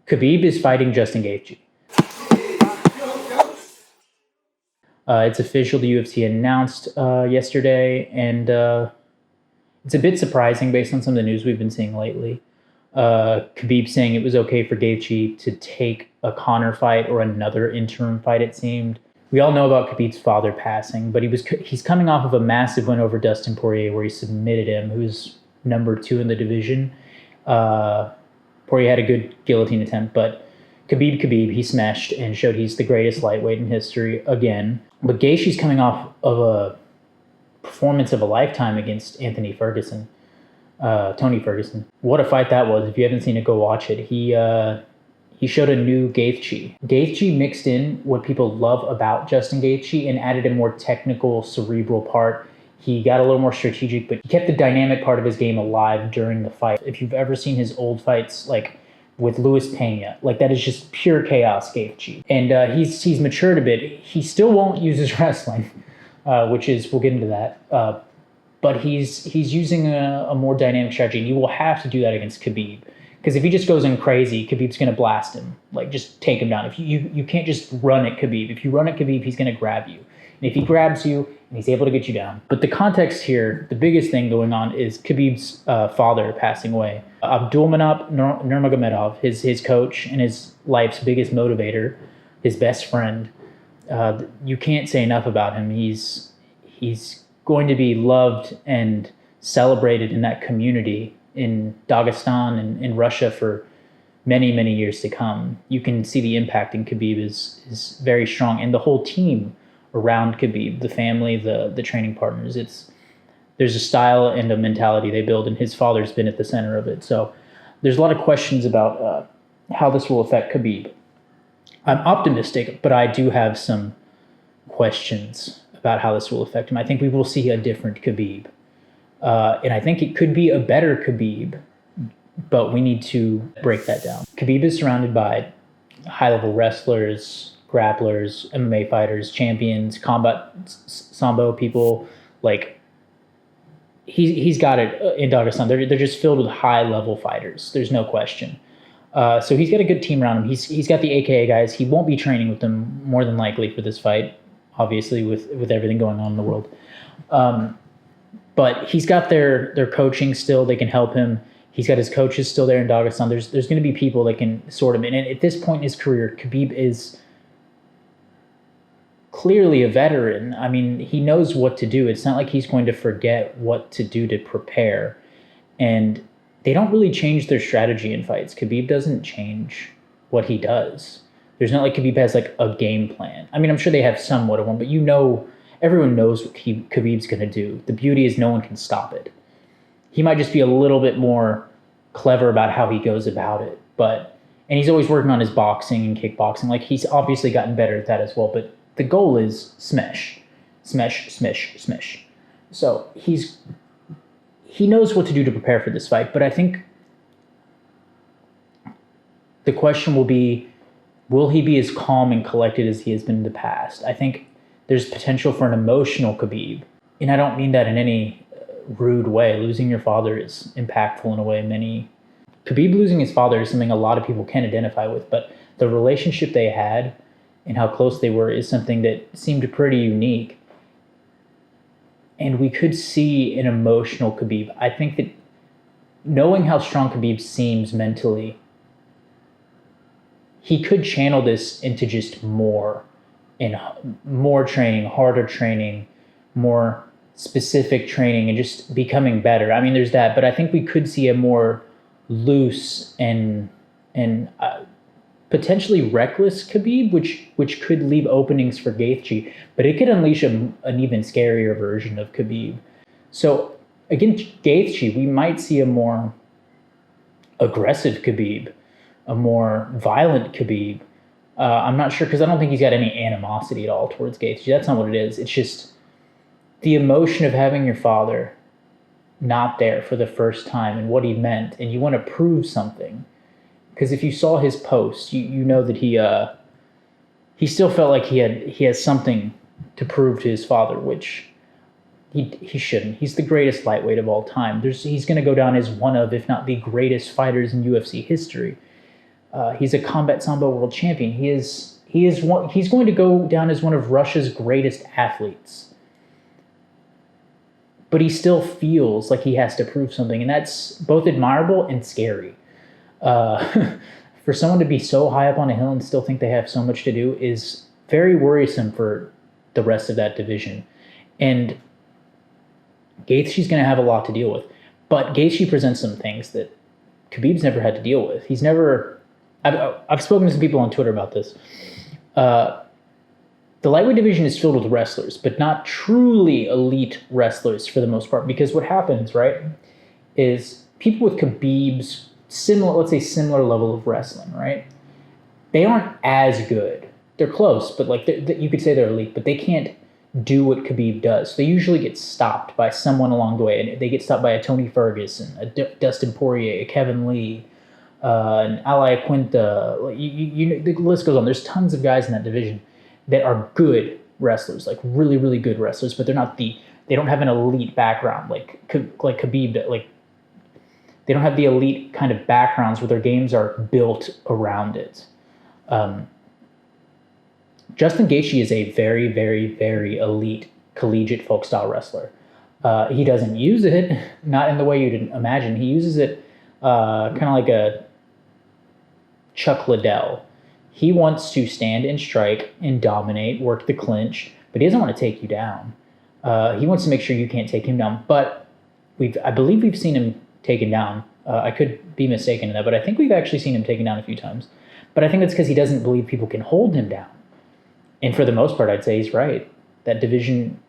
Khabib is fighting Justin Gaethje. It's official. The UFC announced yesterday, and it's a bit surprising based on some of the news we've been seeing lately. Khabib saying it was okay for Gaethje to take a Conor fight or another interim fight, it seemed. We all know about Khabib's father passing, but he's coming off of a massive win over Dustin Poirier where he submitted him, who's number 2 in the division. Poirier had a good guillotine attempt, but Khabib, he smashed and showed he's the greatest lightweight in history again. But Gaethje's coming off of a performance of a lifetime against Tony Ferguson. What a fight that was. If you haven't seen it, go watch it. He showed a new Gaethje. Gaethje mixed in what people love about Justin Gaethje and added a more technical, cerebral part. He got a little more strategic, but he kept the dynamic part of his game alive during the fight. If you've ever seen his old fights, like with Luis Pena, like that is just pure chaos Gaethje. And he's matured a bit. He still won't use his wrestling, which is, we'll get into that. But he's using a more dynamic strategy, and you will have to do that against Khabib. Because if he just goes in crazy, Khabib's going to blast him, like just take him down. If you can't just run at Khabib. If you run at Khabib, he's going to grab you. And if he grabs you, and he's able to get you down. But the context here, the biggest thing going on is Khabib's father passing away. Khabib Nurmagomedov, his coach and his life's biggest motivator, his best friend. You can't say enough about him. He's going to be loved and celebrated in that community in Dagestan and in Russia for many, many years to come. You can see the impact in Khabib is very strong. And the whole team around Khabib, the family, the training partners, there's a style and a mentality they build, and his father's been at the center of it. So there's a lot of questions about how this will affect Khabib. I'm optimistic, but I do have some questions about how this will affect him. I think we will see a different Khabib. And I think it could be a better Khabib, but we need to break that down. Khabib is surrounded by high-level wrestlers, grapplers, MMA fighters, champions, combat sambo people. Like, he's got it in Dagestan. They're just filled with high-level fighters. There's no question. So he's got a good team around him. He's got the AKA guys. He won't be training with them more than likely for this fight, obviously, with everything going on in the world. But he's got their coaching still. They can help him. He's got his coaches still there in Dagestan. There's going to be people that can sort him in. And at this point in his career, Khabib is clearly a veteran. I mean, he knows what to do. It's not like he's going to forget what to do to prepare. And they don't really change their strategy in fights. Khabib doesn't change what he does. There's not like Khabib has like a game plan. I mean, I'm sure they have somewhat of one, but everyone knows what Khabib's going to do. The beauty is no one can stop it. He might just be a little bit more clever about how he goes about it. And he's always working on his boxing and kickboxing. Like, he's obviously gotten better at that as well. But the goal is smash. Smash, smash, smash. So he knows what to do to prepare for this fight. But I think the question will be, will he be as calm and collected as he has been in the past? I think there's potential for an emotional Khabib. And I don't mean that in any rude way. Losing your father is impactful in a way. Khabib losing his father is something a lot of people can identify with, but the relationship they had and how close they were is something that seemed pretty unique. And we could see an emotional Khabib. I think that knowing how strong Khabib seems mentally, he could channel this into just more training, harder training, more specific training, and just becoming better. I mean, there's that, but I think we could see a more loose and potentially reckless Khabib, which could leave openings for Gaethje, but it could unleash an even scarier version of Khabib. So against Gaethje, we might see a more aggressive Khabib, a more violent Khabib. I'm not sure, because I don't think he's got any animosity at all towards Gaethje. That's not what it is. It's just the emotion of having your father not there for the first time and what he meant, and you want to prove something. Because if you saw his post, you know that he still felt like he has something to prove to his father, which he shouldn't. He's the greatest lightweight of all time. He's going to go down as one of, if not the greatest fighters in UFC history. He's a combat sambo world champion. He's going to go down as one of Russia's greatest athletes. But he still feels like he has to prove something, and that's both admirable and scary. For someone to be so high up on a hill and still think they have so much to do is very worrisome for the rest of that division. And Gaethje's going to have a lot to deal with. But Gaethje presents some things that Khabib's never had to deal with. He's never... I've spoken to some people on Twitter about this. The lightweight division is filled with wrestlers, but not truly elite wrestlers for the most part. Because what happens, right, is people with Khabib's similar level of wrestling, right? They aren't as good. They're close, but like you could say they're elite, but they can't do what Khabib does. They usually get stopped by someone along the way, and they get stopped by a Tony Ferguson, a Dustin Poirier, a Kevin Lee, an Ali Quinta. The list goes on. There's tons of guys in that division that are good wrestlers, like really, really good wrestlers, but they don't have an elite background like Khabib. Like they don't have the elite kind of backgrounds where their games are built around it. Justin Gaethje is a very, very, very elite collegiate folk style wrestler. He doesn't use it, not in the way you'd imagine. He uses it kind of like a Chuck Liddell. He wants to stand and strike and dominate, work the clinch, but he doesn't want to take you down. He wants to make sure you can't take him down. But I believe we've seen him taken down. I could be mistaken in that, but I think we've actually seen him taken down a few times. But I think that's because he doesn't believe people can hold him down. And for the most part, I'd say he's right. That division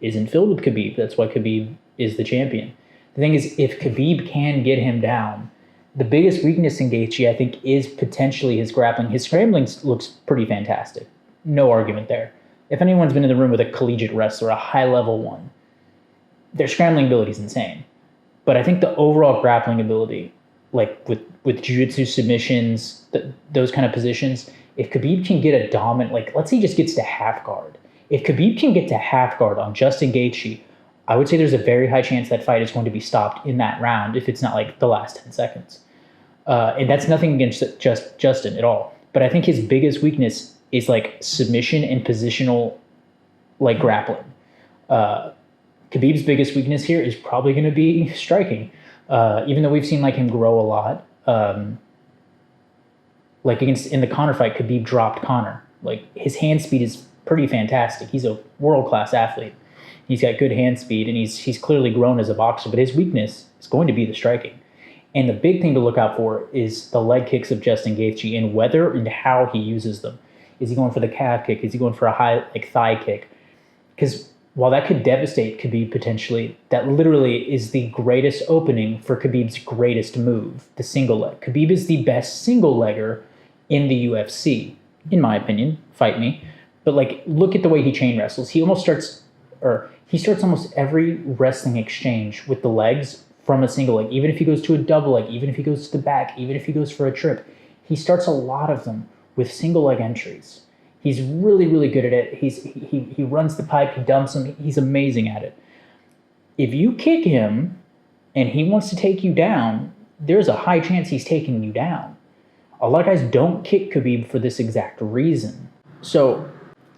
isn't filled with Khabib. That's why Khabib is the champion. The thing is, if Khabib can get him down, the biggest weakness in Gaethje, I think, is potentially his grappling. His scrambling looks pretty fantastic. No argument there. If anyone's been in the room with a collegiate wrestler, a high-level one, their scrambling ability is insane. But I think the overall grappling ability, like with jiu-jitsu submissions, those kind of positions, if Khabib can get a dominant, like let's say he just gets to half guard. If Khabib can get to half guard on Justin Gaethje, I would say there's a very high chance that fight is going to be stopped in that round if it's not like the last 10 seconds. And that's nothing against just Justin at all. But I think his biggest weakness is like submission and positional like grappling. Khabib's biggest weakness here is probably going to be striking. Even though we've seen like him grow a lot. Like in the Conor fight, Khabib dropped Conor. Like his hand speed is pretty fantastic. He's a world-class athlete. He's got good hand speed, and he's clearly grown as a boxer. But his weakness is going to be the striking. And the big thing to look out for is the leg kicks of Justin Gaethje and whether and how he uses them. Is he going for the calf kick? Is he going for a high like thigh kick? Because while that could devastate Khabib potentially, that literally is the greatest opening for Khabib's greatest move, the single leg. Khabib is the best single legger in the UFC, in my opinion. Fight me. But like, look at the way he chain wrestles. He starts almost every wrestling exchange with the legs from a single leg. Even if he goes to a double leg, even if he goes to the back, even if he goes for a trip, he starts a lot of them with single leg entries. He's really, really good at it. He runs the pipe, he dumps him, he's amazing at it. If you kick him and he wants to take you down, there's a high chance he's taking you down. A lot of guys don't kick Khabib for this exact reason. So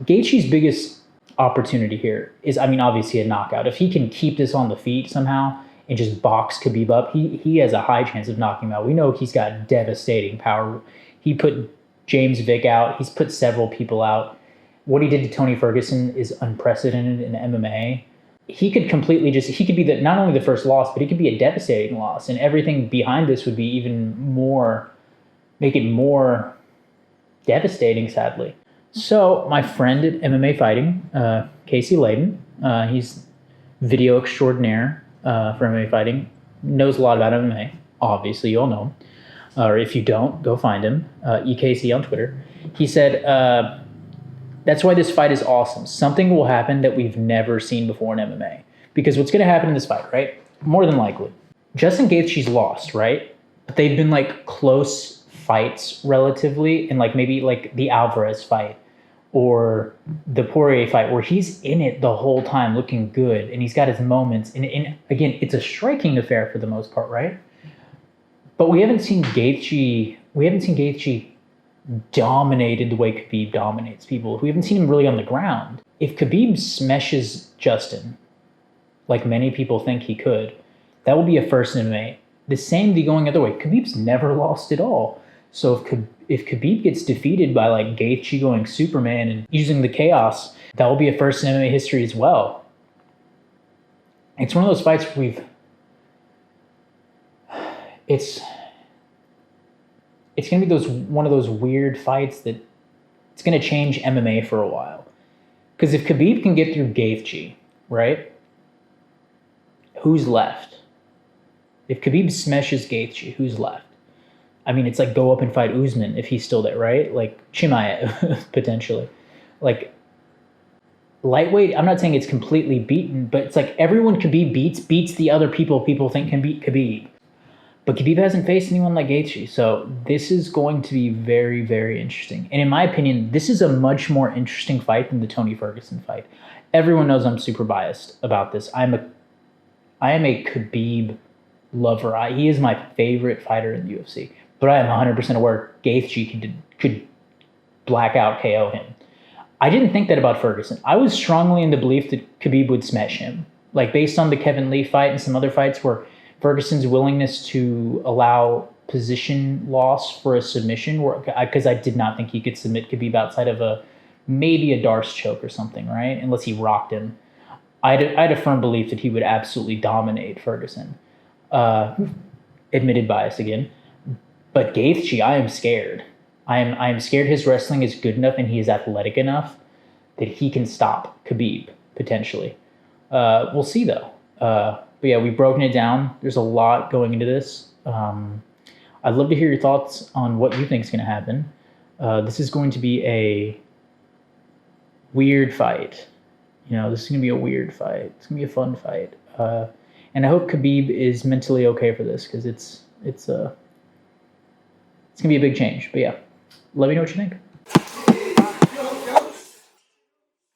Gaethje's biggest opportunity here is, obviously a knockout. If he can keep this on the feet somehow and just box Khabib up, he has a high chance of knocking him out. We know he's got devastating power. He put James Vick out. He's put several people out. What he did to Tony Ferguson is unprecedented in MMA. He could be not only the first loss, but he could be a devastating loss. And everything behind this would be even more, make it more devastating, sadly. So my friend at MMA Fighting, Casey Layden, he's video extraordinaire for MMA Fighting, knows a lot about MMA. Obviously, you all know him. Or if you don't, go find him, EKC on Twitter. He said, that's why this fight is awesome. Something will happen that we've never seen before in MMA. Because what's going to happen in this fight, right? More than likely. Justin Gaethje's lost, right? But they've been like close fights relatively, and like maybe like the Alvarez fight or the Poirier fight where he's in it the whole time looking good and he's got his moments. And again, it's a striking affair for the most part, right? But we haven't seen Gaethje we haven't seen Gaethje dominated the way Khabib dominates people. We haven't seen him really on the ground. If Khabib smashes Justin, like many people think he could, that will be a first in MMA. The same be going the other way. Khabib's never lost at all. So if Khabib gets defeated by like Gaethje going Superman and using the chaos, that will be a first in MMA history as well. It's one of those fights where it's going to be one of those weird fights that it's going to change MMA for a while. Because if Khabib can get through Gaethje, right? Who's left? If Khabib smashes Gaethje, who's left? I mean, it's like go up and fight Usman if he's still there, right? Like Chimaev, potentially. Like lightweight, I'm not saying it's completely beaten, but it's like everyone Khabib beats the other people think can beat Khabib. But Khabib hasn't faced anyone like Gaethje, so this is going to be very, very interesting. And in my opinion, this is a much more interesting fight than the Tony Ferguson fight. Everyone knows I'm super biased about this. I am a Khabib lover. He is my favorite fighter in the UFC. But I am 100% aware Gaethje could blackout KO him. I didn't think that about Ferguson. I was strongly in the belief that Khabib would smash him. Like based on the Kevin Lee fight and some other fights where Ferguson's willingness to allow position loss for a submission, because I did not think he could submit Khabib outside of maybe a Darce choke or something, right? Unless he rocked him. I had a firm belief that he would absolutely dominate Ferguson. Admitted bias again. But Gaethje, I am scared. I am scared his wrestling is good enough and he is athletic enough that he can stop Khabib, potentially. We'll see, though. But yeah, we've broken it down. There's a lot going into this. I'd love to hear your thoughts on what you think is going to happen. This is going to be a weird fight. This is going to be a weird fight. It's going to be a fun fight. And I hope Khabib is mentally okay for this because it's going to be a big change. But yeah, let me know what you think.